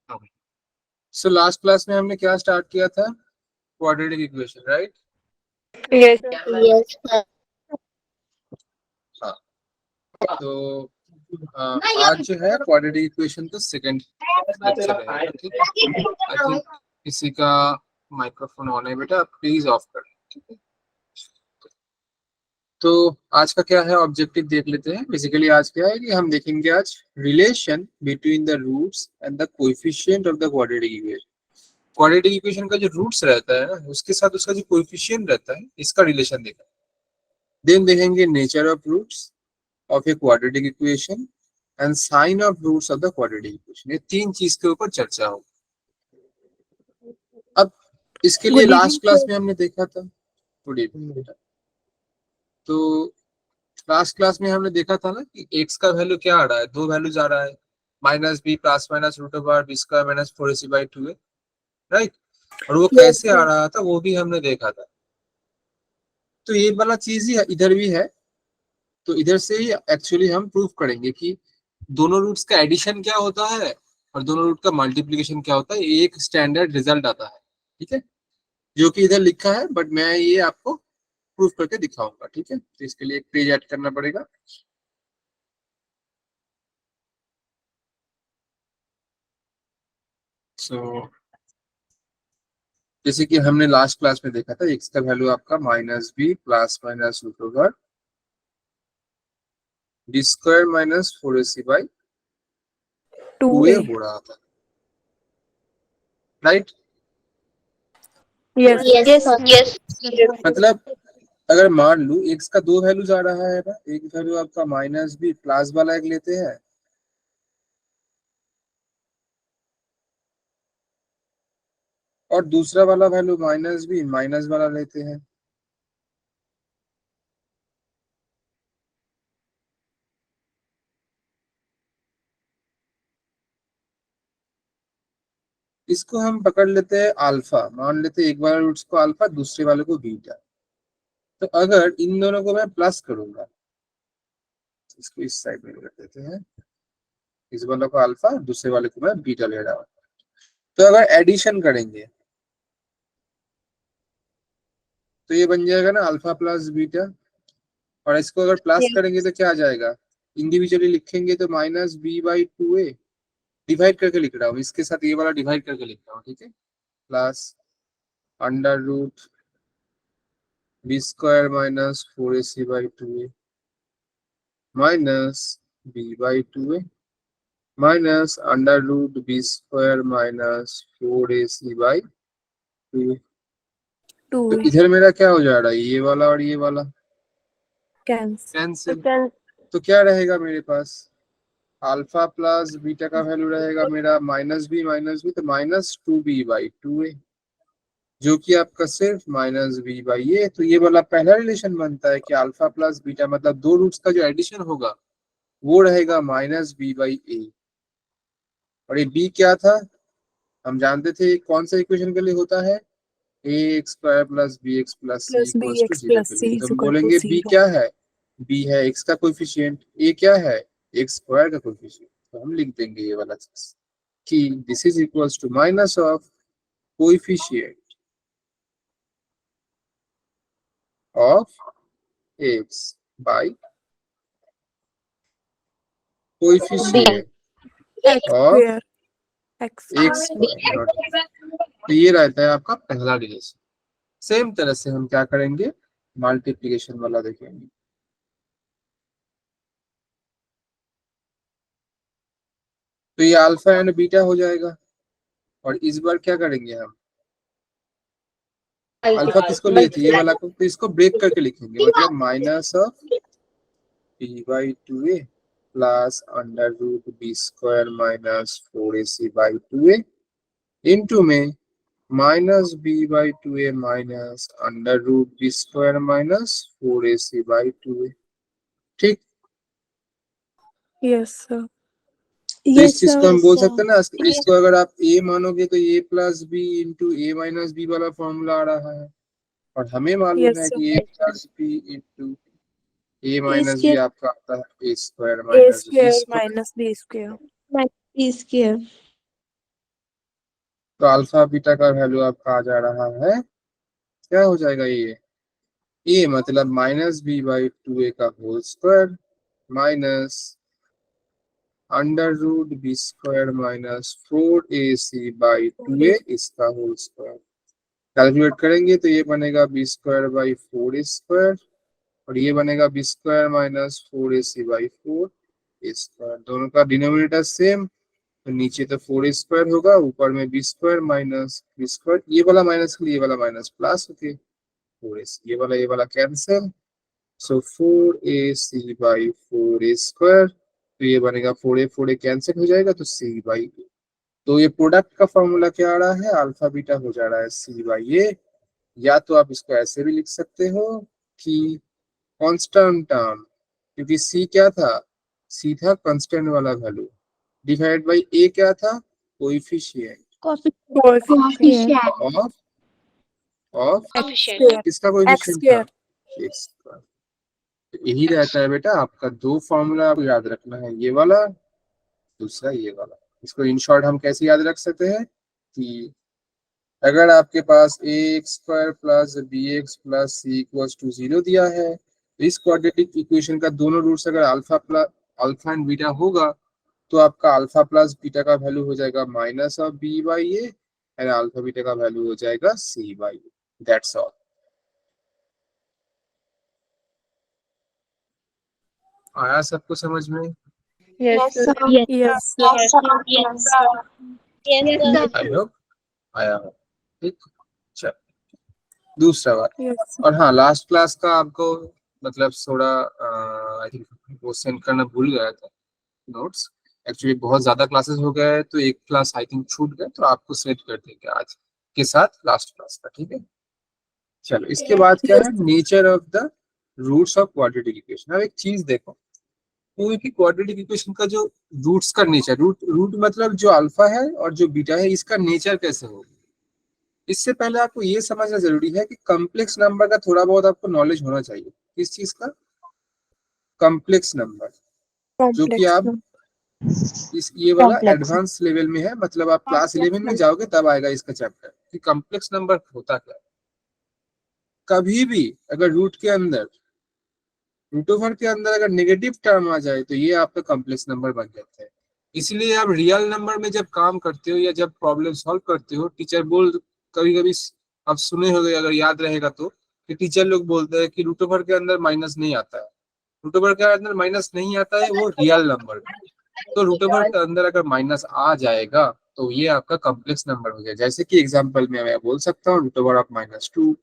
So last class में हमने क्या स्टार्ट किया था? Quadratic equation, right? Yes. Yes, sir. हाँ, तो आज जो है क्वाड्रेटिक इक्वेशन का सेकंड लेक्चर रहेगा, ठीक है? आई थिंक किसी का माइक्रोफोन ऑन है, बेटा प्लीज ऑफ कर। ठीक है, तो आज का क्या है ऑब्जेक्टिव देख लेते हैं। बेसिकली आज क्या है कि हम देखेंगे आज relation between the roots and the coefficient of the quadratic equation. Quadratic equation का जो रूट्स रहता है ना, उसके साथ उसका जो कोएफिशिएंट रहता है, इसका रिलेशन देखा। देन देखेंगे nature of roots of a quadratic equation and sign of roots of the quadratic equation. ये तीन चीज के ऊपर चर्चा होगी। अब इसके लिए Good evening, last class sir. में हमने देखा था, गुड इवनिंग बेटा, तो लास्ट क्लास में हमने देखा था ना कि x का वैल्यू क्या आ रहा है, दो वैल्यूज आ रहा है, minus b plus minus root over b square minus 4ac/2a, right? और वो Yes, कैसे आ sir. रहा था वो भी हमने देखा था। तो ये वाला चीज ही इधर भी है, तो इधर से ही एक्चुअली हम प्रूफ करेंगे कि दोनों रूट्स का एडिशन क्या होता है और दोनों रूट का मल्टीप्लीकेशन क्या होता है। एक स्टैंडर्ड रिजल्ट आता है, ठीक है, जो कि इधर लिखा है, बट मैं ये आपको प्रूफ करके दिखाऊंगा, ठीक है? तो इसके लिए एक पेज ऐड करना पड़ेगा। सो जैसे कि हमने लास्ट क्लास में देखा था, x का वैल्यू आपका minus b plus minus root over b square minus 4ac/2a 2A. हो रहा था, right? Yes. Yes, sir. Yes. मतलब अगर मान लू x का दो वैल्यूज आ रहा है ना, एक वैल्यू आपका माइनस बी प्लस वाला एक लेते हैं, और दूसरा वाला वैल्यू माइनस बी माइनस वाला लेते हैं। इसको हम पकड़ लेते हैं अल्फा, मान लेते हैं एक वाले रूट्स को अल्फा, दूसरे वाले को बीटा। तो अगर इन दोनों को मैं प्लस करूंगा, इसको इस साइड में कर देते हैं, इस वाले को अल्फा, दूसरे वाले को मैं बीटा ले रहा हूँ। तो अगर एडिशन करेंगे तो ये बन जाएगा ना अल्फा प्लस बीटा, और इसको अगर प्लस Yes. करेंगे तो क्या आ जाएगा, इंडिविजुअली लिखेंगे तो -b/2a, डिवाइड करके लिख रहा हूँ, इसके साथ ये वाला डिवाइड करके लिख रहा हूँ, ठीक है, plus under root b square minus 4ac/2a minus b/2a minus under root b square minus 4ac/2a। तो 2A. इधर मेरा क्या हो जा रहा है, ये वाला और ये वाला Cancel. कैंसिल। तो क्या रहेगा मेरे पास, अल्फा प्लस बीटा का वैल्यू रहेगा मेरा -b तो -2b/2a, जो कि आपका सिर्फ -b/a। तो ये वाला पहला रिलेशन बनता है कि अल्फा प्लस बीटा मतलब दो रूट्स का जो एडिशन होगा वो रहेगा -b/a। और ये b क्या था, हम जानते थे कौन सा इक्वेशन के लिए होता है, ax² + bx + c Plus = BX 0 plus के लिए। C तो is हम equal to बोलेंगे b 0. क्या है, b है x का कोएफिशिएंट, a क्या है x² का कोएफिशिएंट। तो हम लिख देंगे ये वाला चीज कि this is equals to minus of coefficient of x by coefficient X of square. X x²। तो ये रहता है आपका पहला रिलेशन। सेम तरह से हम क्या करेंगे, मल्टीप्लिकेशन वाला देखेंगे। तो ये अल्फा एंड बीटा हो जाएगा, और इस बार क्या करेंगे हम, अल्फा किसको लिए थे, ये वाला को, तो इसको ब्रेक करके लिखेंगे, मतलब minus of b/2a plus under root b square minus 4ac/2a into में -b/2a minus under root b square minus 4ac/2a। ठीक, Yes, sir. तो इस Yes, चीज को sir. हम बोल सकते हैं ना, इसको अगर आप a मानोगे तो a plus b into a minus b वाला फॉर्मूला आ रहा है, और हमें मालूम Yes, है sir. कि a plus b into a A minus b square आपका आता है a square A minus b square square. minus B square. minus B square. तो अल्फा बीटा का वैल्यू आपका आ जा रहा है, क्या हो जाएगा ये मतलब minus b by two a का whole square minus under root b square minus 4ac by two a इसका होल स्क्वायर। कैलकुलेट करेंगे तो ये बनेगा बी स्क्वायर बाई 4a² और ये बनेगा B square minus 4ac by 4a²। दोनों का डिनोमिनेटर सेम, तो नीचे तो 4a² होगा, ऊपर में b square minus b square, ये वाला माइनस के लिए ये वाला माइनस प्लस होके 4ac, ये वाला cancel. So 4ac by 4a², तो ये बनेगा 4a कैंसिल हो जाएगा तो c बाई ए। तो ये प्रोडक्ट का फॉर्मूला क्या आ रहा है, अल्फा बीटा हो जा रहा है c बाई ए। या तो आप इसको ऐसे भी लिख सकते हो कि कांस्टेंट टर्म, क्योंकि c क्या था, c था कांस्टेंट वाला वैल्यू, डिवाइड बाई a क्या था, coefficient Coefficient. Of of X square. किसका X कोएफिशिएंट था, square. x का। तो यही रहता है बेटा आपका, दो फॉर्मूला आपको याद रखना है, ये वाला दूसरा ये वाला। इसको इन शॉर्ट हम कैसे याद रख सकते हैं कि अगर आपके पास ax² plus bx plus c equals to 0 दिया है, तो इस क्वाड्रेटिक इक्वेशन का दोनों रूट्स अगर अल्फा एंड बीटा होगा, तो आपका अल्फा प्लस बीटा का वैल्यू हो जाएगा minus of b by a and alpha beta का वैल्यू हो जाएगा c by a. That's all. आया सबको समझ में? Yes, sir. Yes, Yes, sir. yes, sir. Yes, sir. Yes, sir. I hope आया हो। ठीक, चल दूसरा बात। Yes, sir. और हाँ, लास्ट क्लास का आपको मतलब थोड़ा आई थिंक वो सेंड करना भूल गया था नोट्स। एक्चुअली बहुत ज्यादा क्लासेस हो गए तो एक क्लास आई थिंक छूट गए, तो आपको सेट कर देंगे आज के साथ लास्ट क्लास का, ठीक है। चलो इसके बाद क्या है, nature of the roots of quadratic equation. अब एक चीज देखो, कोई भी क्वाड्रेटिक इक्वेशन का जो रूट्स का नेचर, रूट मतलब जो अल्फा है और जो बीटा है, इसका नेचर कैसे होगा, इससे पहले आपको ये समझना जरूरी है कि कॉम्प्लेक्स नंबर का थोड़ा बहुत आपको नॉलेज होना चाहिए। किस चीज का, कॉम्प्लेक्स नंबर, जो कि Complex. आप इस ये वाला एडवांस लेवल में है, मतलब आप क्लास 11 में जाओगे तब आएगा इसका चैप्टर कि कॉम्प्लेक्स नंबर होता क्या है। कभी भी अगर रूट ओवर के अंदर अगर नेगेटिव टर्म आ जाए तो ये आपका कॉम्प्लेक्स नंबर बन जाता है। इसलिए आप रियल नंबर में जब काम करते हो या जब प्रॉब्लम सॉल्व करते हो, टीचर बोल कभी कभी आप सुने होंगे, अगर याद रहेगा तो, कि टीचर लोग बोलते हैं कि रूट ओवर के अंदर माइनस नहीं आता है। रूट ओवर के अंदर माइनस नहीं आता है वो रियल नंबर में। तो रूट ओवर के अंदर अगर माइनस आ जाएगा तो ये आपका कॉम्प्लेक्स नंबर हो जाए। जैसे कि एग्जांपल में मैं बोल सकता हूँ root over of -2,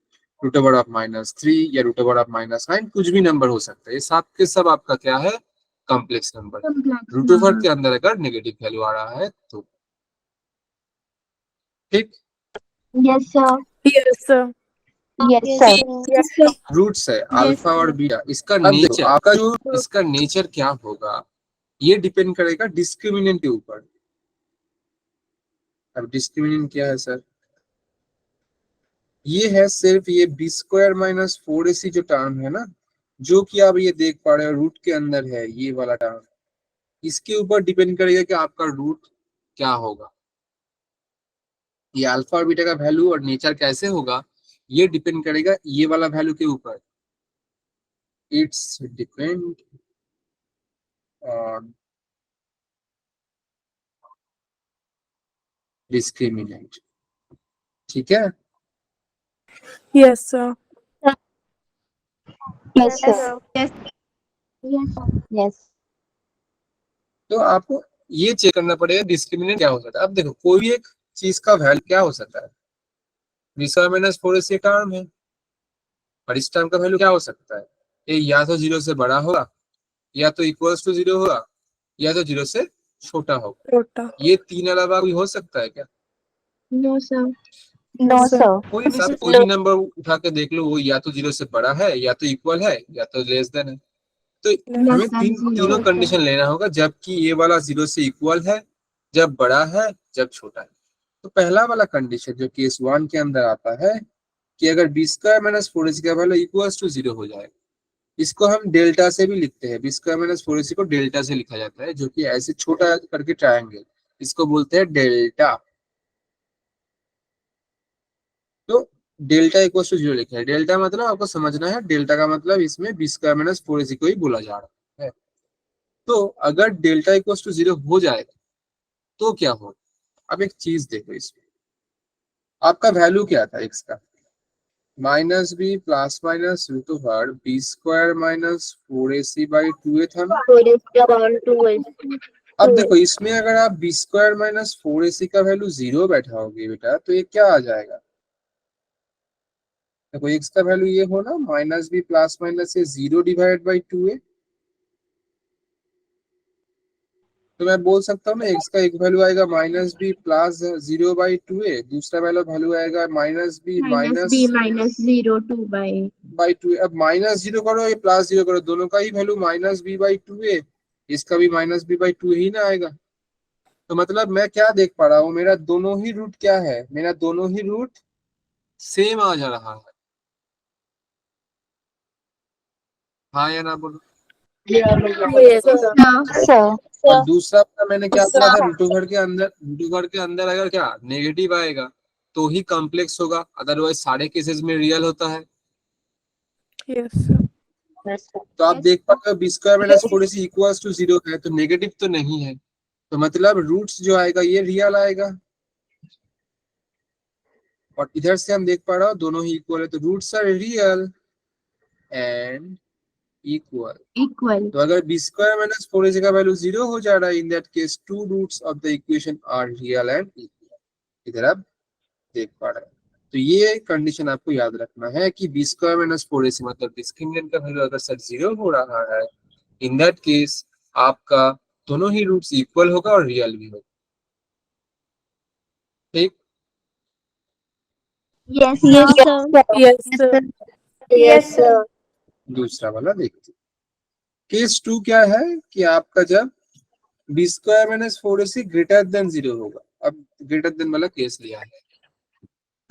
root over of -3 या रूट ओवर ऑफ -9, कुछ भी नंबर हो सकता है। ये सब के सब आपका क्या है, कॉम्प्लेक्स नंबर। रूट ओवर के अंदर अगर नेगेटिव वैल्यू आ रहा है तो, ठीक। Yes, sir. Yes, sir. Yes, sir. Yes, sir. Roots है अल्फा और बीटा, इसका नेचर, आपका जो इसका नेचर क्या होगा ये डिपेंड करेगा डिस्क्रिमिनेंट के ऊपर। अब डिस्क्रिमिनेंट क्या है सर, ये है सिर्फ ये b² माइनस 4ac जो टर्म है ना, जो कि आप ये देख पा रहे हो रूट के अंदर है, ये वाला टर्म, इसके ऊपर डिपेंड करेगा कि आपका रूट क्या होगा। ये अल्फा और बीटा का वैल्यू और नेचर कैसे होगा ये डिपेंड करेगा ये वाला वैल्यू के ऊपर। इट्स डिपेंड ऑन डिस्क्रिमिनेंट, ठीक है। Yes, sir. Yes, sir. Yes. Yes. Yes. तो आपको ये चेक करना पड़ेगा डिस्क्रिमिनेंट क्या हो सकता है। अब देखो कोई भी एक चीज का वैल्यू क्या हो सकता है, b² - 4ac टर्म है, और इस टर्म का वैल्यू क्या हो सकता है, ये या तो 0 से बड़ा होगा, या तो इक्वल्स टू 0 होगा, या तो 0 से छोटा होगा। Rota. ये तीन अलावा कोई हो सकता है क्या? No, sir. No, No, sir. sir. कोई नहीं, आप कोई भी नंबर उठा के देख लो, वो या तो 0 से बड़ा है, या तो इक्वल है, या तो लेस देन है। तो हमें तीनों कंडीशन लेना होगा, जबकि ये वाला 0 से इक्वल है, जब बड़ा है, जब छोटा है। तो पहला वाला कंडीशन जो केस 1 के अंदर आता है कि अगर b² - 4ac का वैल्यू इक्वल्स टू 0 हो जाए, इसको हम डेल्टा से भी लिखते हैं, b² - 4ac को डेल्टा से लिखा जाता है, जो कि ऐसे छोटा करके ट्रायंगल, इसको बोलते हैं डेल्टा। तो डेल्टा इक्वल टू 0 लिखा है। डेल्टा मतलब आपको समझना है, डेल्टा का मतलब इसमें बी स्क्वायर माइनस 4ac को ही बोला जा रहा है। तो अगर डेल्टा इक्वल टू 0 हो जाएगा तो क्या होगा? अब एक चीज देखो, इसमें आपका वैल्यू क्या था एक्स का? Minus b plus minus root over b square minus 4ac/2a था ना। 4ac/2a। अब देखो इसमें अगर आप बी स्क्वायर माइनस 4ac का वैल्यू 0 बैठाओगे बेटा, तो ये क्या आ जाएगा? देखो एक्स का वैल्यू ये हो ना, माइनस बी प्लस माइनस ये 0/2a। तो मैं बोल सकता हूँ ना, एक्स का एक वैल्यू आएगा माइनस बी प्लस 0/2a, दूसरा वैल्यू आएगा माइनस बी माइनस -b-0/2 अब माइनस 0 करो या प्लस 0 करो, दोनों का ही वैल्यू माइनस b/2a, इसका भी माइनस b/2 ही ना आएगा। तो मतलब मैं क्या देख पा रहा हूँ, मेरा दोनों ही रूट क्या है, मेरा दोनों ही रूट सेम आ जा रहा है। हाँ या ना बोलो। Yes, sir. sir। और दूसरा वाला मैंने क्या बोला था, रूट ओवर के अंदर अगर क्या नेगेटिव आएगा तो ही कॉम्प्लेक्स होगा, अदरवाइज सारे केसेस में रियल होता है। Yes, sir. तो आप देख पाते हो b square minus 4ac equals to 0 है, तो नेगेटिव तो नहीं है, तो मतलब रूट्स जो आएगा ये रियल आएगा। और इधर से हम देख पा रहे हो दोनों ही इक्वल है, तो roots are real and equal. Equal. तो अगर बी स्क्वायर माइनस 4ac का वैल्यू 0 हो जा रहा है, in that case two roots of the equation are real and equal. इधर आप देख पा रहे हैं। तो ये कंडीशन आपको याद रखना है कि बी स्क्वायर माइनस 4ac मतलब डिस्क्रिमिनेंट का वैल्यू अगर सर 0 हो रहा है, इन दैट केस आपका दोनों ही रूट्स इक्वल होगा और रियल भी होगा। ठीक। Yes Yes, sir. sir. Yes, sir. Yes sir. दूसरा वाला देखते हैं। केस 2 क्या है कि आपका जब b square minus 4ac greater than 0 होगा। अब ग्रेटर देन वाला केस लिया है,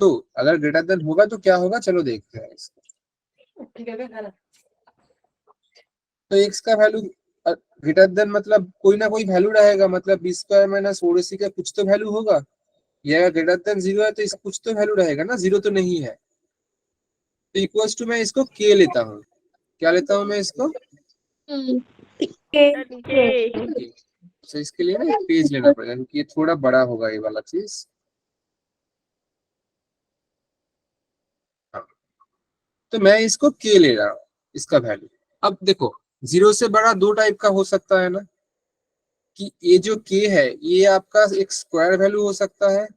तो अगर ग्रेटर देन होगा तो क्या होगा, चलो देखते हैं इसको। तो एक्स का वैल्यू ग्रेटर देन मतलब कोई ना कोई वैल्यू रहेगा, मतलब बी स्क्वायर माइनस 4ac का कुछ तो वैल्यू होगा। ये अगर ग्रेटर देन 0 है तो इसका कुछ तो वैल्यू रहेगा ना, 0 तो नहीं है। तो इक्वल्स टू मैं इसको के लेता हूँ। क्या लेता हूँ मैं इसको? Okay. तो इसके लिए ना एक पेज लेना पड़ेगा, क्योंकि ये थोड़ा बड़ा होगा ये वाला चीज। हाँ। तो मैं इसको के ले रहा हूँ, इसका वैल्यू। अब देखो 0 से बड़ा दो टाइप का हो सकता है ना, कि ये जो के है ये आपका एक स्क्वायर वैल्यू हो सकता है,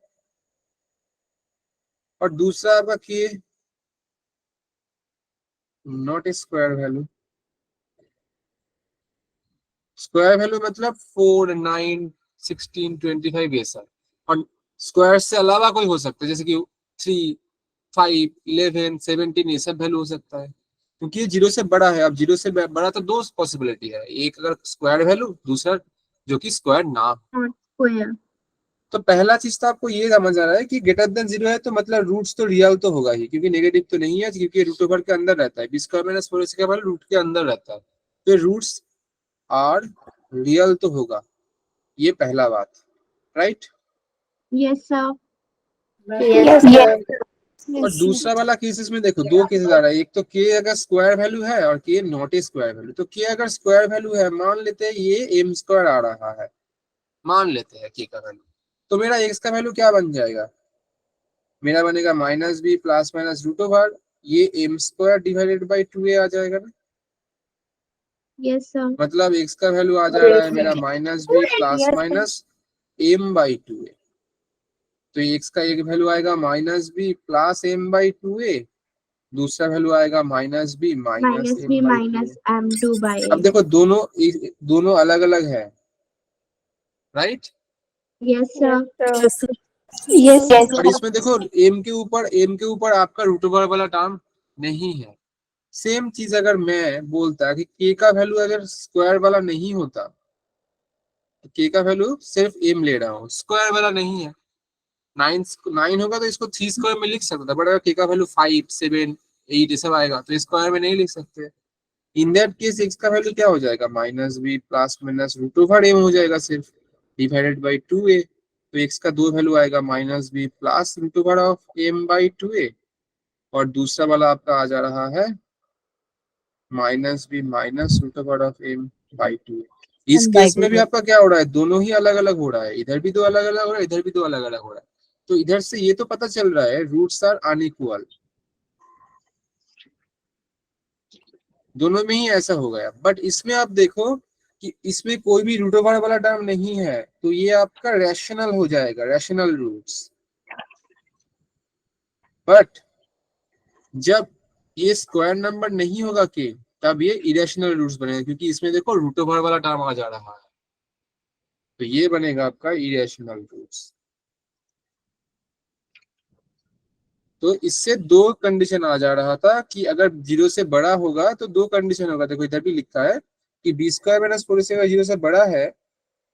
और दूसरा आपका के not a square value. Square value मतलब 4, 9, 16, 25 ये सब। और स्क्वायर से अलावा कोई हो सकता है, जैसे कि 3, 5, 11, 17 ये सब वैल्यू हो सकता है, क्योंकि ये 0 से बड़ा है। अब 0 से बड़ा तो दो पॉसिबिलिटी है, एक अगर स्क्वायर वैल्यू, दूसरा जो कि स्क्वायर ना हो। स्क्वायर। तो पहला चीज तो आपको ये समझ आ रहा है कि ग्रेटर देन 0 है तो मतलब रूट्स तो रियल तो होगा ही, क्योंकि नेगेटिव तो नहीं है, क्योंकि रूट ओवर के अंदर रहता है। बी स्क्वायर माइनस 4ac का वैल्यू रूट के अंदर रहता है, तो रूट्स आर रियल तो होगा। ये पहला बात, right. Yes sir. Yes, sir. और दूसरा वाला केसेस में देखो दो केसेस आ रहा है, एक तो के अगर स्क्वायर वैल्यू है और के नॉट ए स्क्वायर वैल्यू। तो के अगर स्क्वायर वैल्यू है, मान लेते हैं ये एम स्क्वायर आ रहा है, मान लेते हैं के का वैल्यू, तो मेरा एक्स का वैल्यू क्या बन जाएगा? मेरा बनेगा minus b plus minus root over ये m square divided by 2a आ जाएगा ना। Yes sir. मतलब एक्स का वैल्यू आ जा रहा है मेरा minus b plus minus m/2a। तो एक्स का एक वैल्यू आएगा माइनस बी प्लस m/2a, दूसरा वैल्यू आएगा minus b minus -b m/2a। -m2/a। अब देखो दोनों दोनों अलग अलग है, right. Yes sir. Yes, sir. Yes और इसमें देखो एम के ऊपर आपका रूट ओवर वाला टर्म नहीं है। सेम चीज अगर मैं बोलता कि के का वैल्यू अगर स्क्वायर वाला नहीं होता, तो के का वैल्यू सिर्फ एम ले रहा हूँ, स्क्वायर वाला नहीं है। 9 होगा तो इसको 3 स्क्वायर में लिख सकता, बट अगर के का वैल्यू 5, 7, 8 ये सब आएगा तो स्क्वायर में नहीं लिख सकते। इन दैट केस एक्स का वैल्यू क्या हो जाएगा? Minus b plus minus root over m हो जाएगा, सिर्फ डिवाइडेड बाई 2a। तो x का 2 वैल्यू आएगा minus b plus root over of m by 2a, और दूसरा वाला आपका आ जा रहा है minus b minus root over of m by 2a। इस by केस में भी 2a। आपका क्या हो रहा है, दोनों ही अलग अलग हो रहा है, इधर भी दो अलग अलग हो रहा है, इधर भी दो अलग अलग हो रहा है। तो इधर से ये तो पता चल रहा है रूट्स आर अनइक्वल, दोनों में ही ऐसा हो गया। बट इसमें आप देखो कि इसमें कोई भी रूट ओवर वाला टर्म नहीं है, तो ये आपका रैशनल हो जाएगा, रैशनल रूट्स। बट जब ये स्क्वायर नंबर नहीं होगा के, तब ये इरेशनल रूट्स बनेगा, क्योंकि इसमें देखो रूट ओवर वाला टर्म आ जा रहा है, तो ये बनेगा आपका इरेशनल रूट्स। तो इससे दो कंडीशन आ जा रहा था कि अगर 0 से बड़ा होगा तो दो कंडीशन होगा। देखो इधर भी लिखा है कि बी स्क्वायर माइनस 4ac 0 से बड़ा है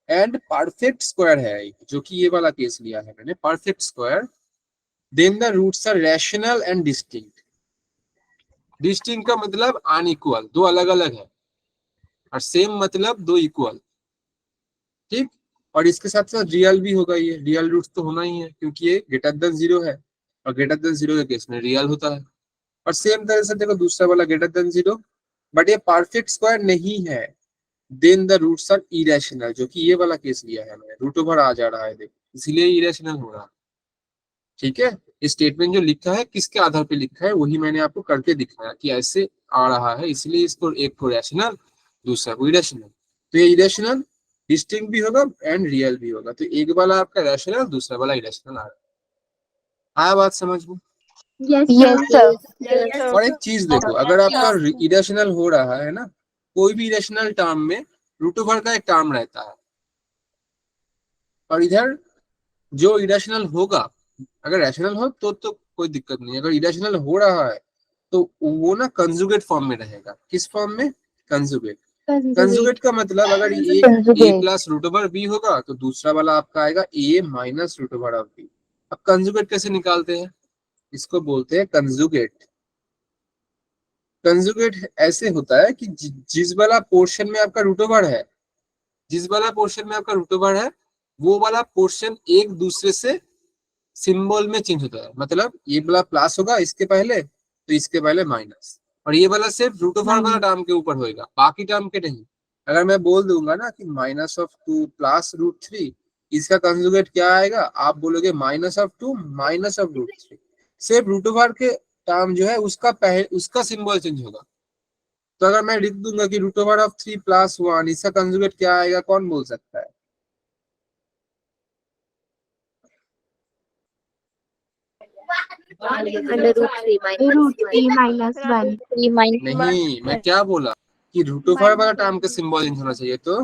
एंड परफेक्ट स्क्वायर है, जो कि ये वाला केस लिया है मैंने, perfect square, then the roots are rational and distinct. Distinct का मतलब अनइक्वल, दो अलग अलग है, और सेम मतलब दो इक्वल, ठीक। और इसके साथ साथ रियल भी होगा, ये रियल रूट्स तो होना ही है क्योंकि ये ग्रेटर देन 0 है, और ग्रेटर देन 0 के केस में रियल होता है। और सेम तरह से देखो दूसरा वाला ग्रेटर देन 0, बट ये परफेक्ट स्क्वायर नहीं है, then the roots are irrational, जो कि ये वाला केस लिया है मैंने, रूट ओवर आ जा रहा है देखो, इसलिए इरेशनल हो रहा है। ठीक है, स्टेटमेंट जो लिखा है किसके आधार पे लिखा है वही मैंने आपको करके दिखाया कि ऐसे आ रहा है, इसलिए इसको एक को रैशनल दूसरा को इरेशनल। तो ये इरेशनल डिस्टिंक्ट भी होगा एंड रियल भी होगा, तो एक वाला आपका रैशनल दूसरा वाला इरेशनल आ रहा है। आया बात समझ में? Yes, sir. Yes, sir. और एक चीज देखो, अगर आपका इरेशनल हो रहा है ना, कोई भी इरेशनल टर्म में रूट ओवर का एक टर्म रहता है, और इधर जो इरेशनल होगा, अगर रैशनल हो तो कोई दिक्कत नहीं, अगर इरेशनल हो रहा है तो वो ना कंजुगेट फॉर्म में रहेगा। किस फॉर्म में? कंजुगेट। कंजुगेट का मतलब अगर एक a Conjugate। Plus root over b होगा तो दूसरा वाला आपका आएगा a minus root over of b. अब कंजुगेट कैसे निकालते हैं? इसको बोलते हैं कंजुगेट। कंजुगेट ऐसे होता है कि जिस वाला पोर्शन में आपका रूट ओवर है, जिस वाला पोर्शन में आपका रूट ओवर है, वो वाला पोर्शन एक दूसरे से सिंबल में चेंज होता है। मतलब ये वाला प्लस होगा इसके पहले तो इसके पहले माइनस, और ये वाला सिर्फ रूट ओवर वाला टर्म के ऊपर होएगा, बाकी टर्म के नहीं। अगर मैं बोल दूंगा ना कि माइनस ऑफ 2 प्लस रूट 3, इसका कंजुगेट क्या आएगा? आप बोलोगे minus of 2 minus of root 3। सिर्फ रूट ओवर के टर्म जो है उसका सिंबल चेंज होगा। तो अगर मैं लिख दूंगा कि रूट ओवर ऑफ 3 प्लस 1, इसका कंजुगेट क्या आएगा? कौन बोल सकता है? Under root 3 minus 1. 3 minus नहीं, मैं क्या बोला कि रूट ओवर वाला टर्म का सिंबल चेंज होना चाहिए, तो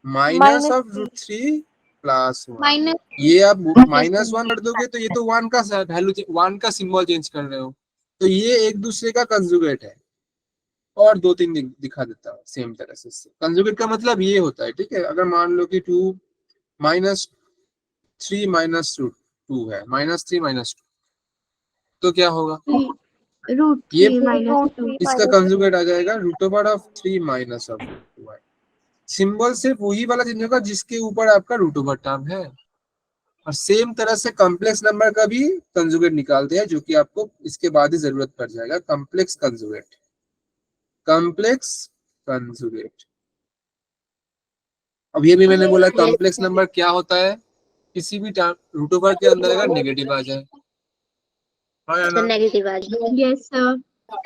minus of root 3 plus 1। minus ये आप माइनस 1 कर दोगे तो ये तो 1 का वैल्यू, 1 का सिंबल चेंज कर रहे हो, तो ये एक दूसरे का कंजुगेट है। और दो तीन दिखा देता हूँ सेम तरह से। कंजुगेट का मतलब ये होता है, ठीक है, अगर मान लो कि 2 माइनस 3 माइनस 2 है, माइनस 3 माइनस 2, तो क्या होगा? Root ये 3 minus 2. इसका कंजुगेट आ जाएगा root over of 3 minus of 2। Symbol सिर्फ वही वाला चेंज होगा जिसके ऊपर आपका रूट ओवर टर्म है। और सेम तरह से कॉम्प्लेक्स नंबर का भी कंजुगेट निकालते हैं, जो कि आपको इसके बाद ही जरूरत पड़ जाएगा। Complex conjugate, complex conjugate. अब ये भी मैंने बोला कॉम्प्लेक्स नंबर क्या होता है? किसी भी रूट ओवर के अंदर अगर नेगेटिव आ जाए, हाँ या ना? negative आ जाए। Yes, sir.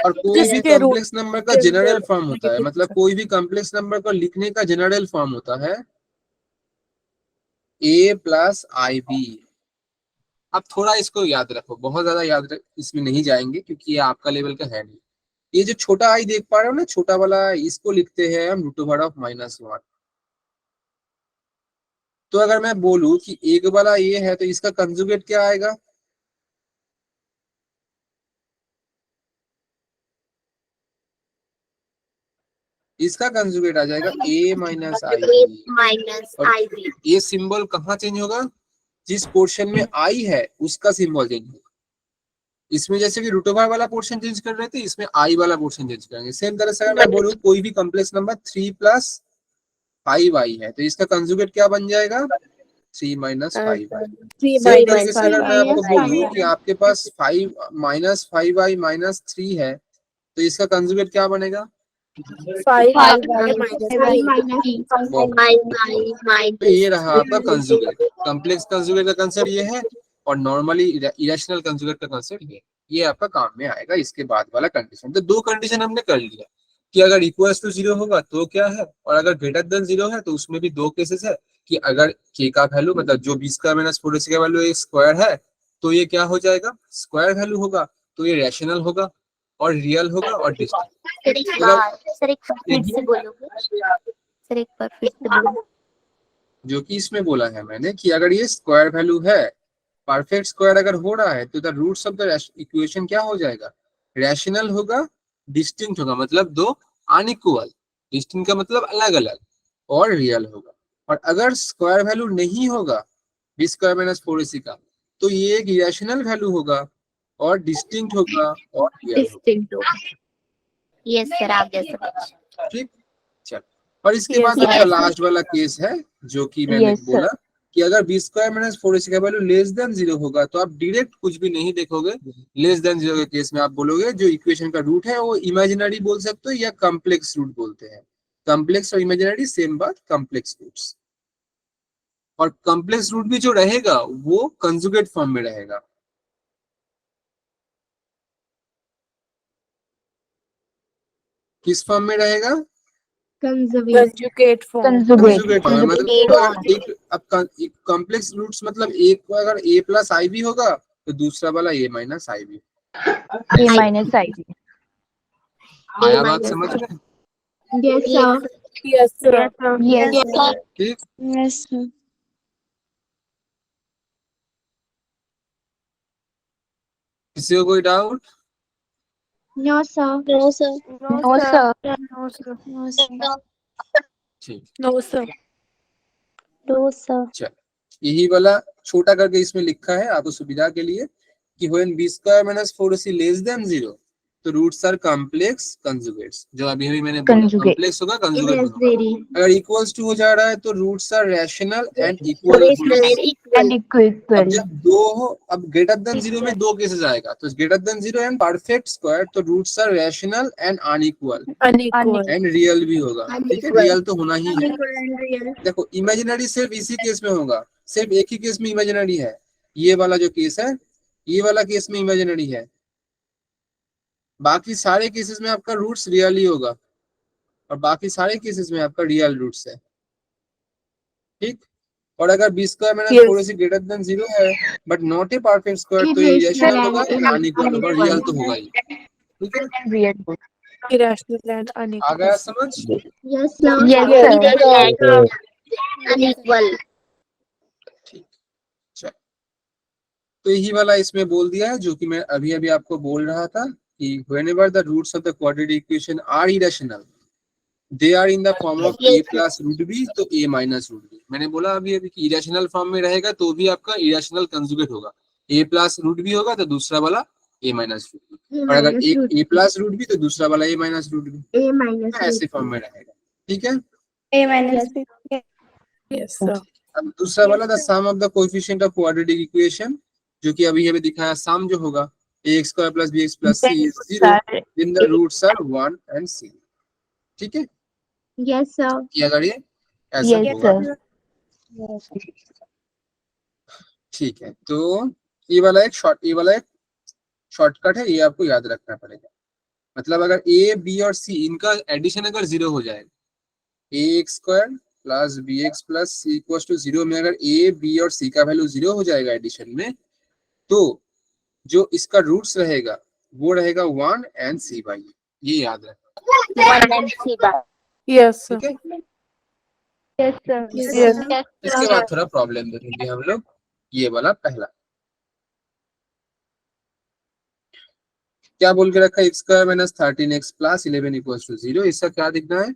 और कोई भी कॉम्प्लेक्स नंबर का जनरल फॉर्म होता है, मतलब कोई भी कॉम्प्लेक्स नंबर को लिखने का जनरल फॉर्म होता है a प्लस आई बी। अब थोड़ा इसको याद रखो, बहुत ज्यादा इसमें नहीं जाएंगे क्योंकि ये आपका लेवल का है नहीं। ये जो छोटा आई देख पा रहे हो ना, छोटा वाला, इसको लिखते हैं हम रूट ओवर ऑफ -1। तो अगर मैं बोलूं कि एक वाला ये है तो इसका कंजुगेट क्या आएगा? इसका कंजुगेट आ जाएगा a minus I b. minus और IB। ये सिंबल कहाँ चेंज होगा? जिस पोर्शन में आई है उसका सिंबल चेंज होगा। इसमें जैसे कि रूट ओवर वाला पोर्शन चेंज कर रहे थे, इसमें आई वाला पोर्शन चेंज करेंगे। सेम तरह से अगर मैं बोलूं कोई भी कॉम्प्लेक्स नंबर 3 प्लस 5i है तो इसका कंजुगेट क्या बन जाएगा? 3 माइनस 5i। 3 सेम minus तरीके से अगर मैं 5i. आपको बोलूं कि आपके पास 5 माइनस 5i माइनस 3 है, तो इसका कंजुगेट क्या बनेगा? 5i minus 3. तो ये रहा आपका कंजुगेट। कॉम्प्लेक्स कंजुगेट का कंसेप्ट ये है, और नॉर्मली इरेशनल कंजुगेट का कंसेप्ट ये आपका काम में आएगा इसके बाद वाला कंडीशन। तो दो कंडीशन हमने कर लिया कि अगर इक्वल्स टू 0 होगा तो क्या है, और अगर ग्रेटर देन 0 है तो उसमें भी दो केसेस है कि अगर k का वैल्यू मतलब जो b स्क्वायर माइनस 4ac का वैल्यू एक स्क्वायर है तो ये क्या हो जाएगा, स्क्वायर वैल्यू होगा, तो ये रैशनल होगा और रियल होगा और डिस्टिंक्ट। सर एक बार फिर से बोलोगे? सर एक बार फिर से बोलो। जो कि इसमें बोला है मैंने कि अगर ये स्क्वायर वैल्यू है, परफेक्ट स्क्वायर अगर हो रहा है, तो the roots of the equation क्या हो जाएगा, रैशनल होगा, डिस्टिंक्ट होगा मतलब दो अनइक्वल, डिस्टिंक्ट का मतलब अलग अलग, और रियल होगा। और अगर स्क्वायर वैल्यू नहीं होगा बी स्क्वायर माइनस 4ac का, तो ये एक इरेशनल वैल्यू होगा और डिस्टिंक्ट होगा और रियल होगा। डिस्टिंक्ट होगा। यस सर, आप जैसा। ठीक, चल। और इसके Yes, बाद sir. आपका लास्ट वाला केस है जो कि मैंने Yes, sir. बोला कि अगर बी स्क्वायर माइनस 4ac का वैल्यू लेस देन 0 होगा, तो आप डायरेक्ट कुछ भी नहीं देखोगे। लेस देन 0 के केस में आप बोलोगे जो इक्वेशन का रूट है वो इमेजिनरी बोल सकते हो या कॉम्प्लेक्स रूट बोलते हैं। कॉम्प्लेक्स और इमेजिनरी सेम बात, कॉम्प्लेक्स रूट्स। और कॉम्प्लेक्स रूट भी जो रहेगा वो कंजुगेट फॉर्म में रहेगा। किस फॉर्म में रहेगा? Conjugate form. कंजुगेट फॉर्म में, मतलब अगर एक अब कॉम्प्लेक्स रूट्स मतलब एक को अगर a प्लस आई भी होगा तो दूसरा वाला a माइनस आई भी। A minus I. आया बात समझ में? Yes sir. Yes, sir. Yes, sir. ठीक, Yes, sir. किसी को कोई doubt? No sir. No, sir. No, sir. No, sir. No, sir. ठीक, No, sir. No, sir. चल। यही वाला छोटा करके इसमें लिखा है आपको सुविधा के लिए कि when b square minus 4ac less than 0 तो रूट्स आर कॉम्प्लेक्स कंजुगेट्स। जो अभी अभी मैंने बोला कॉम्प्लेक्स होगा कंजुगेट होगा। इमेजिनरी। अगर इक्वल्स टू हो जा रहा है तो roots are rational and equal. And equal. अब जब दो हो, अब ग्रेटर देन 0 में दो केसेस आएगा, तो greater than 0 and perfect square, तो roots are rational and unequal Unequal. And real भी होगा। ठीक है, रियल तो होना ही है। रियल। देखो इमेजिनरी सिर्फ इसी केस में होगा, सिर्फ एक ही केस में इमेजिनरी है, ये वाला जो केस है, ये वाला केस में इमेजिनरी है। बाकी सारे केसेस में आपका रूट्स रियल ही होगा, और बाकी सारे केसेस में आपका रियल रूट्स है। ठीक, और अगर b square minus Yes. 4ac greater than 0 है but not a perfect square, तो ये इरेशनल होगा या अनइक्वल होगा, रियल तो होगा ही। ठीक है, Real. Irrational and uh unequal. गया समझ? Yes sir. Yes, sir. Unequal. ठीक, चल। तो यही वाला इसमें बोल दिया है जो कि मैं अभी अभी आपको बोल रहा था कि whenever the roots of the quadratic equation are irrational they are in the form of a plus root b, तो a minus root b। मैंने बोला अभी अभी कि इरेशनल फॉर्म में रहेगा तो भी आपका इरेशनल कंजुगेट होगा, a प्लस रूट बी होगा तो दूसरा वाला a माइनस रूट बी, और अगर एक a प्लस रूट बी तो दूसरा वाला a minus root b, a minus ऐसे फॉर्म में रहेगा। ठीक है, A minus B. Yes, sir. अब दूसरा वाला the sum of the coefficient of quadratic equation, जो कि अभी अभी दिखाया सम जो होगा ax square plus bx plus c is 0 in the roots are 1 and c। ठीक है, यस सर। कि अगर ये ऐसा Yes, होगा। sir. ठीक है, तो ये वाला एक शॉर्टकट है, ये आपको याद रखना पड़ेगा। मतलब अगर a b और c इनका एडिशन अगर 0 हो जाए, ax square plus bx plus c equals to 0 में अगर a b और c का वैल्यू 0 हो जाएगा एडिशन में, तो जो इसका रूट्स रहेगा वो रहेगा 1 एंड c बाई, ये याद रखना। Yes, sir. ठीक है, Yes, sir. Yes, Yes. इसके बाद थोड़ा प्रॉब्लम देखेंगे हम लोग। ये वाला पहला क्या बोल के रखा है, x square minus 13x plus 11 equals to 0। इसका क्या दिखना है,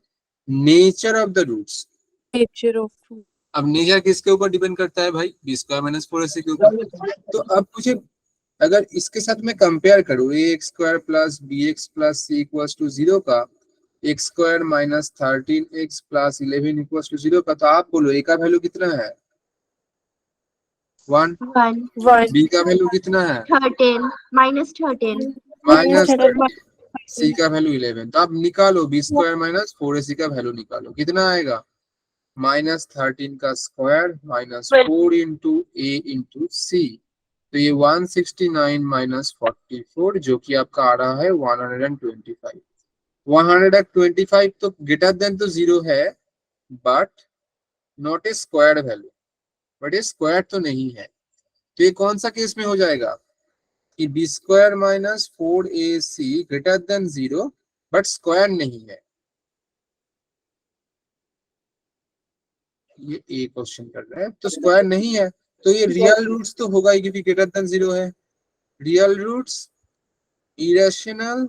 nature of the roots. Nature of food. अब नेचर किसके ऊपर डिपेंड करता है भाई, बी स्क्वायर माइनस 4ac के ऊपर। तो अब मुझे अगर इसके साथ मैं कंपेयर करूँ x square plus b x plus c equals to 0 का x square minus 13x plus 11 equals to 0 का, तो आप बोलो ए का वैल्यू कितना है, 1। 1 1 बी का वैल्यू कितना है? 13 -13 -30। सी का वैल्यू 11। तो आप निकालो बी स्क्वायर माइनस 4ac का वैल्यू निकालो, कितना आएगा? -13 का स्क्वायर माइनस 4 इंटू ए इंटू सी। तो ये 169 माइनस 44 जो कि आपका आ रहा है 125। 125 तो ग्रेटर देन तो 0 है, but not A square value. But ये स्क्वायर तो नहीं है, तो ये कौन सा केस में हो जाएगा कि b square minus 4ac greater than 0 but square नहीं है। ये ए क्वेश्चन कर रहा है, तो स्क्वायर नहीं है, तो ये रियल रूट्स तो होगा ही क्योंकि ग्रेटर देन 0 है। Real roots, irrational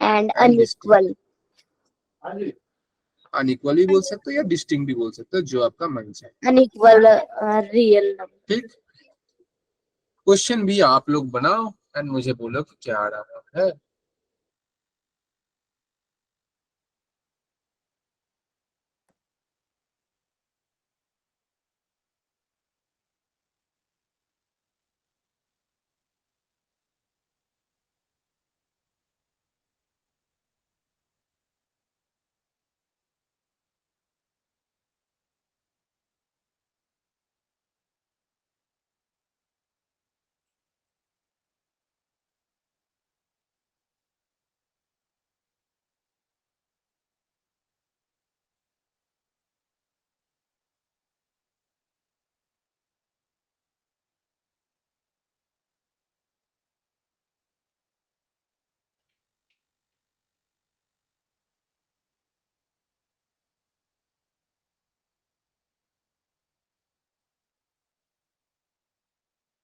and and distinct. unequal. Unequal भी बोल सकते हो या डिस्टिंक्ट भी बोल सकते हो, जो आपका मन चाहे। Unequal real number. ठीक, क्वेश्चन भी आप लोग बनाओ एंड मुझे बोलो कि क्या आ रहा है।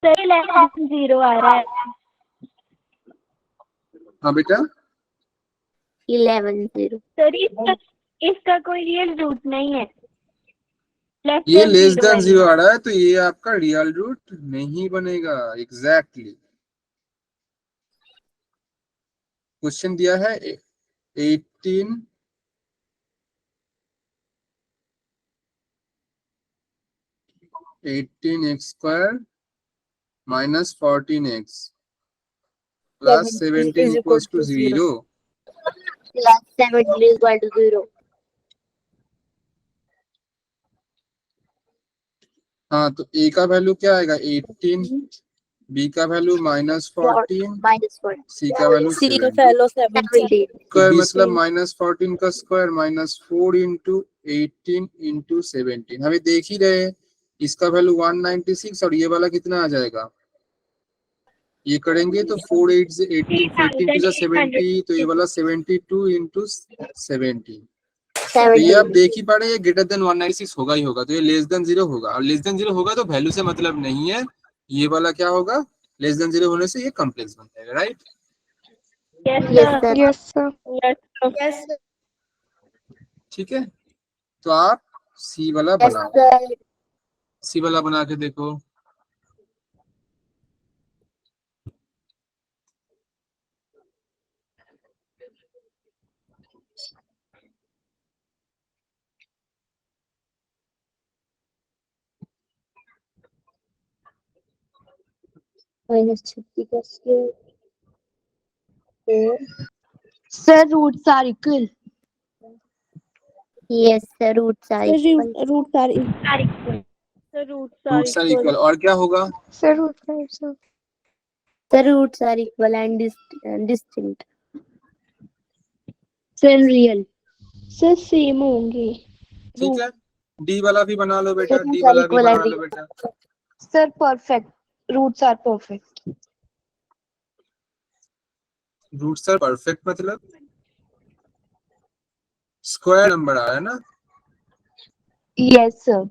सर 0 आ रहा है। हाँ बेटा, 11 0. सर इसका कोई रियल रूट नहीं है। ये लेस देन 0 आ रहा है, तो ये आपका रियल रूट नहीं बनेगा। एग्जैक्टली क्वेश्चन दिया है 18 18x square minus 14x plus 17 equals to 0। Plus 17 is equal to 0. हाँ, तो a का वैल्यू क्या आएगा? 18, b का वैल्यू -14, -4. c का वैल्यू C 17। fellow 17. स्क्वायर मतलब -14 का स्क्वायर -4 इंटू 18 इंटू 17। हमें देख ही रहे हैं, इसका वैल्यू 196 और ये वाला कितना आ जाएगा? ये करेंगे तो 4 8 से 18, 14 टू 70, तो ये वाला 72 इंटू 70। तो ये आप 17. देख ही पा रहे हैं, ये ग्रेटर देन 196 होगा ही होगा, तो ये लेस देन 0 होगा। और लेस देन 0 होगा तो वैल्यू से मतलब नहीं है। ये वाला क्या होगा? लेस देन 0 होने से ये कॉम्प्लेक्स बन जाएगा, right? Yes sir. Yes sir. Yes sir. ठीक है, तो आप सी वाला Yes बनाओ, sir. सी वाला बना के देखो। -30 का square 4. Sir roots are equal. Yes sir. Roots are equal. Roots are equal. Sir roots are equal, और क्या होगा? Sir roots are sir. The roots are equal and distinct. Sir real. Sir same होंगे। ठीक है, D वाला भी बना लो बेटा, डी Roots are वाला भी equal बना and लो बेटा। Sir perfect. Roots are perfect. Roots are perfect मतलब स्क्वायर नंबर आया ना? Yes sir.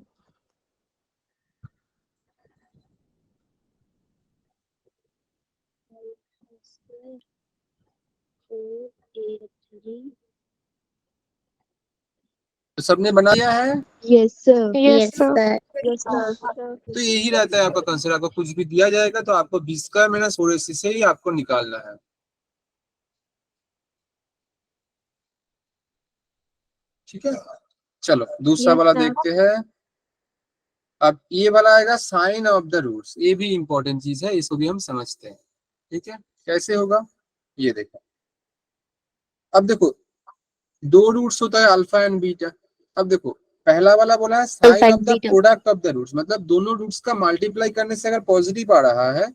तो सबने बना लिया है? Yes sir. Yes sir. Yes sir. तो यही रहता है आपका कंसेप्ट। आपको कुछ भी दिया जाएगा तो आपको बी स्क्वायर माइनस 4ac से ही आपको निकालना है। ठीक है, चलो दूसरा Yes, वाला sir. देखते हैं। अब ये वाला आएगा साइन ऑफ द रूट्स, ये भी इंपॉर्टेंट चीज है, इसको भी हम समझते हैं। ठीक है, कैसे होगा ये देखो। अब देखो दो रूट्स होता है अल्फा एंड बीटा। अब देखो पहला वाला बोला है alpha sign of and the beta. Product of the roots, मतलब दोनों रूट्स का मल्टीप्लाई करने से अगर पॉजिटिव आ रहा है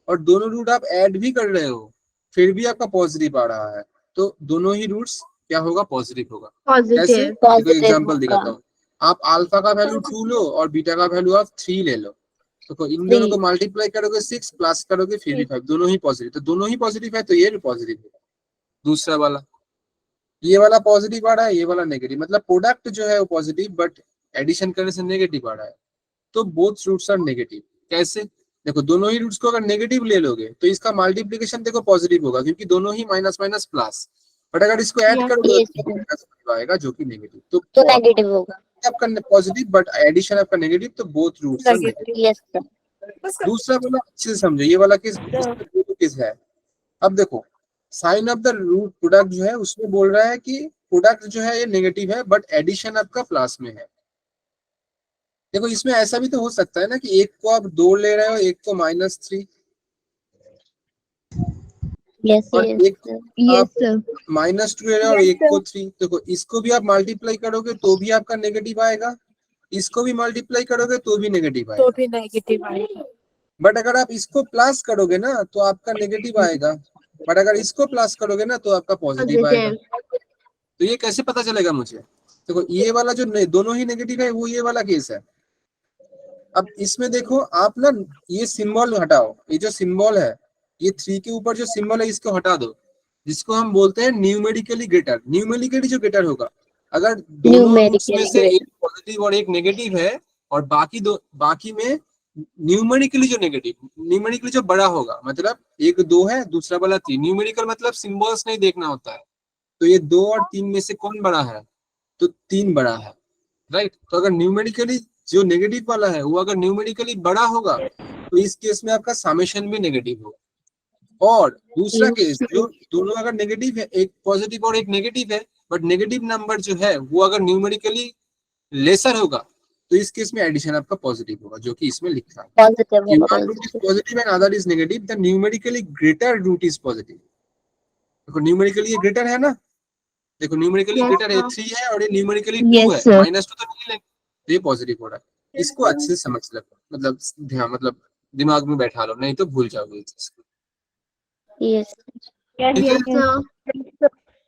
और दोनों रूट आप ऐड भी कर रहे हो फिर भी आपका पॉजिटिव आ रहा है, तो दोनों ही रूट्स क्या होगा, पॉजिटिव होगा। कैसे, पॉजिटिव। देखो पॉजिटिव एग्जांपल होगा। दिखाता हूँ। आप अल्फा का वैल्यू 2 लो और बीटा का वैल्यू आप 3 ले लो, तो इन दोनों को 3। मल्टीप्लाई करोगे 6 प्लस करोगे फिर भी 5, दोनों ही पॉजिटिव, तो दोनों ही पॉजिटिव है तो ये भी पॉजिटिव होगा। दूसरा वाला, ये वाला पॉजिटिव आ रहा है, ये वाला नेगेटिव, मतलब प्रोडक्ट जो है वो पॉजिटिव बट एडिशन करने से नेगेटिव आ रहा है, तो बोथ रूट्स आर नेगेटिव। कैसे, देखो दोनों ही रूट्स को अगर नेगेटिव ले लोगे तो इसका मल्टीप्लिकेशन देखो पॉजिटिव होगा क्योंकि दोनों ही माइनस माइनस प्लस, बट अगर इसको ऐड करोगे यस तो माइनस आएगा जो कि नेगेटिव, तो तो नेगेटिव होगा। आपका पॉजिटिव बट एडिशन आपका नेगेटिव, तो both roots are negative. Yes sir. दूसरा वाला अच्छे से समझो, ये वाला किस किस है। अब देखो sign of the root product जो है उसमें बोल रहा है कि प्रोडक्ट जो है ये नेगेटिव है बट एडिशन आपका प्लस में है। देखो इसमें ऐसा भी तो हो सकता है ना कि एक को आप 2 ले रहे हो एक को -3, यस और यस एक को यस आप सर। -2 ले रहे हो और एक को 3, देखो इसको भी आप मल्टीप्लाई करोगे तो भी आपका नेगेटिव आएगा, इसको भी मल्टीप्लाई करोगे तो भी नेगेटिव तो आएगा, भी नेगेटिव आएगा। बट अगर आप इसको प्लस करोगे ना तो आपका नेगेटिव आएगा, बट अगर इसको प्लस करोगे ना तो आपका पॉजिटिव आएगा। पॉजिटिव। तो ये कैसे पता चलेगा मुझे, देखो ये वाला जो दोनों ही नेगेटिव है वो ये वाला केस है। अब इसमें देखो आप ना ये सिंबल हटाओ, ये जो सिंबल है ये 3 के ऊपर जो सिंबल है इसको हटा दो, जिसको हम बोलते हैं न्यूमेरिकली ग्रेटर। न्यूमेरिकली जो ग्रेटर होगा, अगर दोनों रूट्स में न्यूमेरिकली से एक ग्रेटर। पॉजिटिव और एक नेगेटिव है और बाकी में न्यूमेरिकली जो नेगेटिव, न्यूमेरिकली जो बड़ा होगा, मतलब एक 2 है दूसरा वाला 3, न्यूमेरिकल मतलब सिंबल्स नहीं देखना होता है, तो ये 2 और 3 में से कौन बड़ा है, तो 3 बड़ा है, राइट। तो अगर न्यूमेरिकली जो नेगेटिव वाला है वो अगर न्यूमेरिकली बड़ा होगा तो इस केस में आपका समेशन भी नेगेटिव होगा। और दूसरा केस जो दोनों अगर नेगेटिव है, एक पॉजिटिव और एक नेगेटिव है, बट नेगेटिव नंबर जो है वो अगर न्यूमेरिकली लेसर होगा तो इस केस में एडिशन आपका पॉजिटिव होगा, जो कि इसमें लिखा है। पॉजिटिव If होगा। one root is positive and other is negative, the numerically greater root is positive. देखो न्यूमेरिकली ये ग्रेटर है ना, देखो न्यूमेरिकली Yes, ग्रेटर है, sir. 3 है और ये न्यूमेरिकली 2 Yes, है, sir. -2 तो नहीं लेंगे, तो ये पॉजिटिव हो रहा है। इसको अच्छे से समझ लो, मतलब ध्यान, मतलब दिमाग में बैठा लो, नहीं तो भूल जाओगे इस चीज को। यस ठीक है, Yes, sir.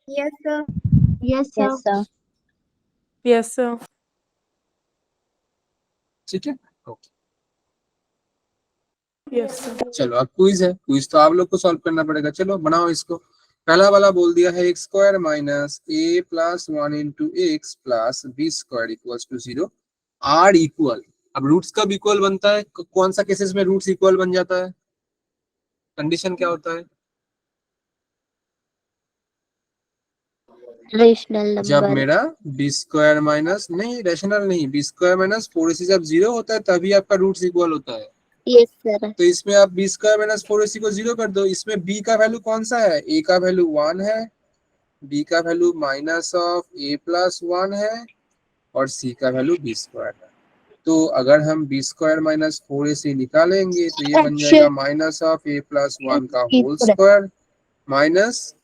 Yes, sir. Yes, sir. Yes sir. Yes sir. ठीक है, ओके। Yes sir. चलो अब क्विज है, क्विज तो आप लोग को सॉल्व करना पड़ेगा, चलो बनाओ इसको। पहला वाला बोल दिया है x square minus a plus 1 into x plus b square equals to 0 are equal. अब रूट्स कब इक्वल बनता है, कौन सा केसेस में रूट्स इक्वल बन जाता है, कंडीशन क्या होता है, रेशनल जब नंबर। मेरा बी स्क्वायर माइनस, नहीं रेशनल नहीं, बी स्क्वायर माइनस 4ac जब 0 होता है तभी आपका रूट्स इक्वल होता है। Yes sir. तो इसमें आप बी स्क्वायर माइनस 4ac को 0 कर दो, इसमें b का वैल्यू कौन सा है, a का वैल्यू 1 है, b का value minus of a plus 1 है और c का वैल्यू b स्क्वायर है। तो अगर हम बी स्क्वायर माइनस 4ac निकालेंगे तो ये बन जाएगा माइनस ऑफ a प्लस 1 का whole square minus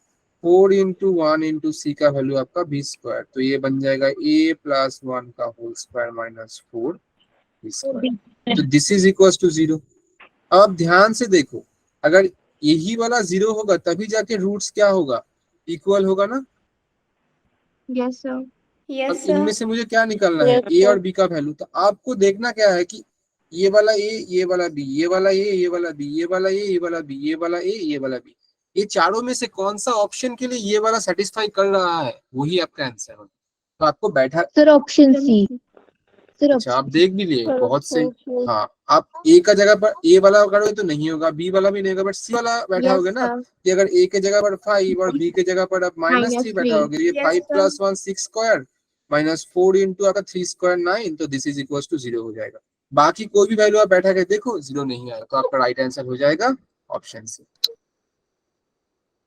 4 into 1 into c का वैल्यू आपका बी स्क्वायर, तो ये बन जाएगा a प्लस 1 का whole square minus 4 b square. तो दिस इज इक्वल टू 0। अब ध्यान से देखो, अगर यही वाला 0 होगा तभी जाके रूट्स क्या होगा, इक्वल होगा ना। Yes, sir. अब इनमें से मुझे क्या निकालना है, ए और बी का वैल्यू, तो आपको देखना क्या है कि ये वाला ए, ये वाला बी, ये वाला ए, ये वाला बी, ये वाला ए, ये वाला बी, ये वाला ए, ये वाला बी, ये चारों में से कौन सा ऑप्शन के लिए ये वाला सेटिस्फाई कर रहा है, वही आपका आंसर है। तो आपको बैठा, Sir, option C. Sir, अच्छा आप देख भी लिए, बहुत सही। option. हाँ, आप ए का जगह पर ए वाला करोगे तो नहीं होगा, बी वाला भी नहीं होगा, बट सी वाला बैठा Yes, होगे ना, sir. कि अगर ए के जगह पर 5 और बी के जगह पर आप -3 बैठा -3. होगे, ये Yes, 5 sir. Plus 1 6 square minus 4 into आपका 3 स्क्वायर 9, तो दिस इज इक्वल टू 0 हो जाएगा। बाकी कोई भी वैल्यू आप बैठा के देखो 0 नहीं आएगा, तो आपका राइट आंसर हो जाएगा ऑप्शन सी।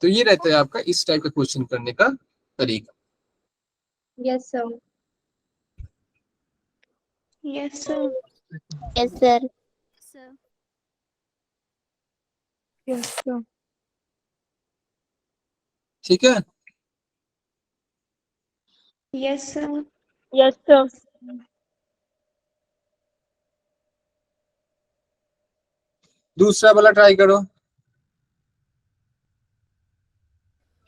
तो ये रहता है आपका इस टाइप का क्वेश्चन करने का तरीका। Yes, sir. Yes sir. Yes, sir. Yes, sir. ठीक है। Yes, sir. Yes, sir. दूसरा वाला ट्राई करो।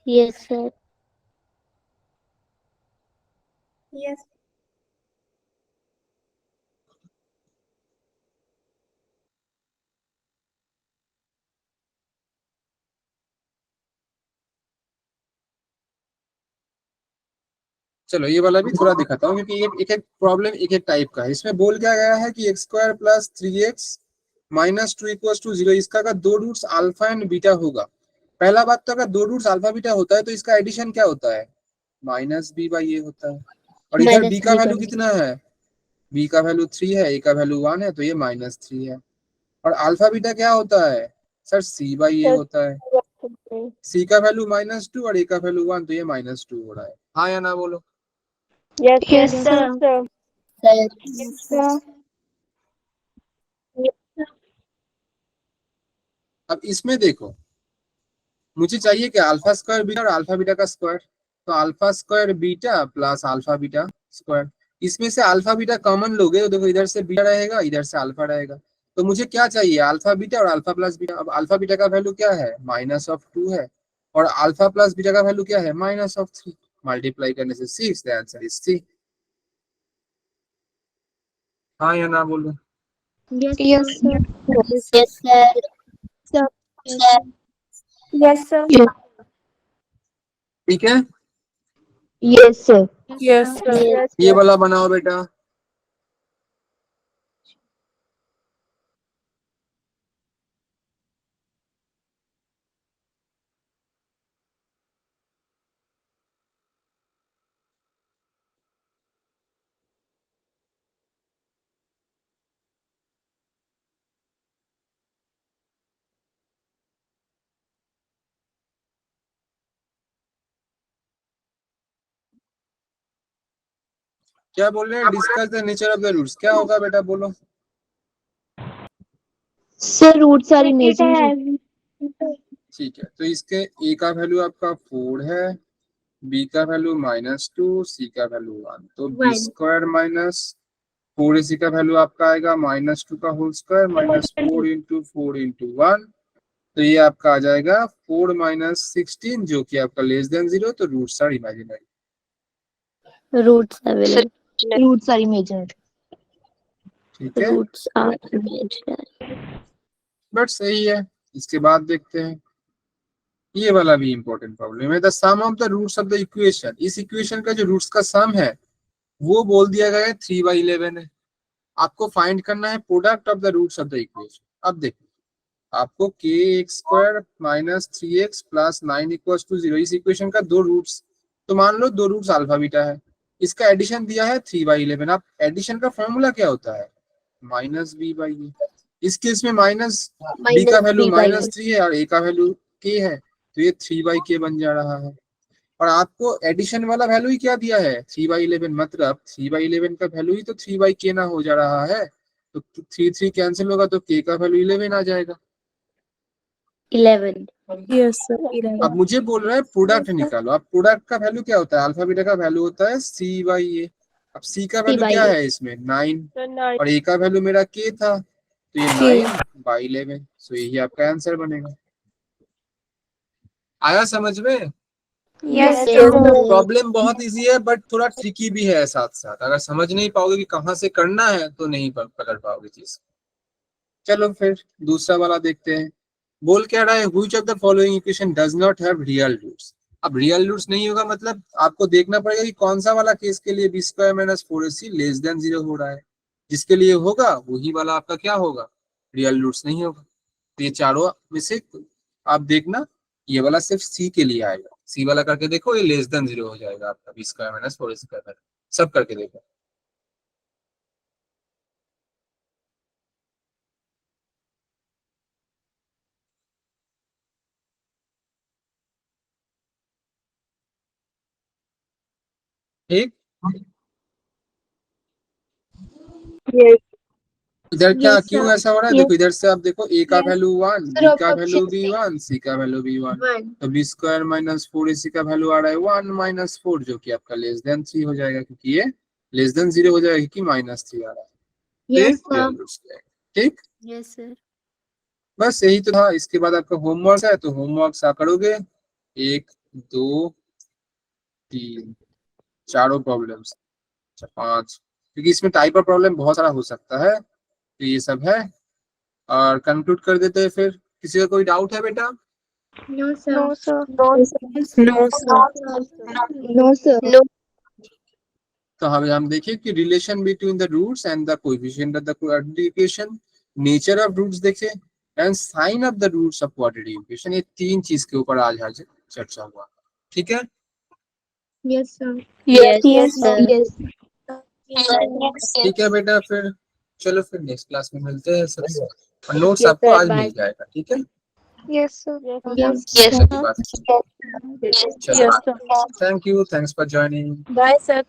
Yes, sir. Yes. चलो ये वाला भी थोड़ा दिखाता हूँ, क्योंकि ये एक एक प्रॉब्लम एक एक टाइप का है। इसमें बोल क्या गया है कि x square plus 3x minus 2 equal to 0, इसका अगर दो रूट्स अल्फा एंड बीटा होगा। पहला बात तो अगर दो रूट्स अल्फा बीटा होता है तो इसका एडिशन क्या होता है, माइनस बी बाई ए होता है। और इधर Minus बी का B वैल्यू by कितना है, बी का वैल्यू 3 है, ए का वैल्यू 1 है, तो ये माइनस 3 है। और अल्फा बीटा क्या होता है sir, c by a Yes, होता है। sir. सी का वैल्यू -2 और ए का वैल्यू 1, तो ये -2 हो रहा है। हाँ या ना बोलो। Yes, sir. Yes, Yes, sir. sir. sir. Yes, sir. Yes, sir. अब इसमें देखो, मुझे चाहिए कि अल्फा स्क्वायर बीटा और अल्फा बीटा का स्क्वायर। तो alpha square beta plus alpha beta square, इसमें से अल्फा बीटा कॉमन लोगे तो देखो इधर से बीटा रहेगा, इधर से अल्फा रहेगा। तो मुझे क्या चाहिए, अल्फा बीटा और अल्फा प्लस बीटा। अब अल्फा बीटा का वैल्यू क्या है, -2 है, और अल्फा प्लस बीटा का वैल्यू क्या है, -3। मल्टीप्लाई करने से 6, द आंसर इज सी। हाँ या ना बोलो। Yes, Yes, sir. sir. Yes, Yes, sir. Sir. sir. Yes, sir. ठीक है, Yes, sir. Yes, sir. Yes. Yes, ये sir. वाला बनाओ बेटा। क्या बोल रहे हैं, discuss the nature of the roots, क्या होगा बेटा बोलो। Sir, roots are It imaginary. has. ठीक है, तो इसके ए का वैल्यू आपका 4 है, बी का वैल्यू -2, सी का वैल्यू 1, तो बी One. स्क्वायर माइनस 4 सी का वैल्यू आपका आएगा -2 का होल स्क्वायर -4 इंटू 4 इंटू 1, तो ये आपका आ जाएगा 4 -16, जो कि आपका लेस देन 0, तो roots are imaginary. Roots available. Roots are imaginary. ठीक है, Roots are imaginary. बट सही है। इसके बाद देखते हैं, ये वाला भी इंपॉर्टेंट प्रॉब्लम है, the sum of the roots of the equation. इस इक्वेशन का जो रूट्स का सम है वो बोल दिया गया है 3/11 है। आपको फाइंड करना है product of the roots of the equation. अब देखो, आपको के x square minus 3x plus 9 equal to 0, इस इक्वेशन का दो रूट्स, तो मान लो दो रूट्स अल्फा बीटा है, इसका एडिशन दिया है 3/11। अब एडिशन का फॉर्मूला क्या होता है, -b/a। इस केस में माइनस बी का Minus value B by A. -3 है और ए का वैल्यू के है, तो ये 3/k बन जा रहा है। और आपको एडिशन वाला वैल्यू ही क्या दिया है, 3/11, मतलब 3/11 का वैल्यू ही तो 3/k ना हो जा रहा है, तो 3 कैंसिल होगा तो k का वैल्यू 11 आ जाएगा। 11. Yes, sir. अब 11. मुझे बोल रहा है प्रोडक्ट निकालो। अब प्रोडक्ट का वैल्यू क्या होता है, अल्फा बीटा का वैल्यू होता है c/a। अब c का C वैल्यू by क्या A. है इसमें 9, The 9. और a का वैल्यू मेरा k था, तो ये K. 9/11, सो यही आपका आंसर बनेगा। आया समझ में। Yes, Yes, Yes, sir. sir. sir. Problem बहुत इजी है बट थोड़ा ट्रिकी भी है साथ साथ। अगर समझ नहीं पाओगे कि कहाँ से करना है तो नहीं पकड़ पाओगे चीज। चलो फिर दूसरा वाला देखते हैं। बोल क्या रहा है, which of the following equation does not have real roots. अब रियल रूट्स नहीं होगा मतलब आपको देखना पड़ेगा कि कौन सा वाला केस के लिए b square minus 4ac less than 0 हो रहा है। जिसके लिए होगा वही वाला आपका क्या होगा, रियल रूट्स नहीं होगा। तो ये चारों में से आप देखना, ये वाला सिर्फ सी के लिए आएगा। सी वाला करके देखो, ये लेस देन 0 हो जाएगा आपका बी स्क्वायर माइनस 4ac। सब करके देखो। ठीक, Yes. इधर क्या Yes, क्यों sir. ऐसा हो रहा है? Yes. देखो इधर से आप देखो a का Yes. वैल्यू 1, Sir, b का वैल्यू option भी C. 1, c का वैल्यू भी 1, 1. तो b स्क्वायर माइनस 4ac का वैल्यू आ रहा है 1 माइनस 4, जो कि आपका लेस देन 3 हो जाएगा, क्योंकि ये लेस देन 0 हो जाएगा क्योंकि माइनस 3 आ रहा है। Yes, ठीक sir. ठीक, यस सर। बस यही तो था। इसके बाद आपका होमवर्क है, तो होमवर्क आप करोगे 1 2 3 चारों प्रॉब्लम्स, 5, क्योंकि इसमें टाइप ऑफ प्रॉब्लम बहुत सारा हो सकता है, तो ये सब है। और कंक्लूड कर देते हैं फिर। किसी का कोई डाउट है बेटा? No, sir. No, sir. No, sir. No, sir. No. तो हम देखिए कि relation between the roots and the coefficient of the quadratic equation, nature of roots देखे, and sign of the roots of quadratic equation. ये 3 चीज के ऊपर आज चर्चा हुआ। ठीक है, Yes, sir. Yes. Yes, sir. Yes. ठीक है बेटा, फिर चलो फिर नेक्स्ट क्लास में मिलते हैं सबसे, और नोट्स Yes, आपको sir. आज Bye. मिल जाएगा। ठीक है, Yes, sir. Yes. चलिए बात। Yes, sir. Thank you, thanks for joining. Bye, sir.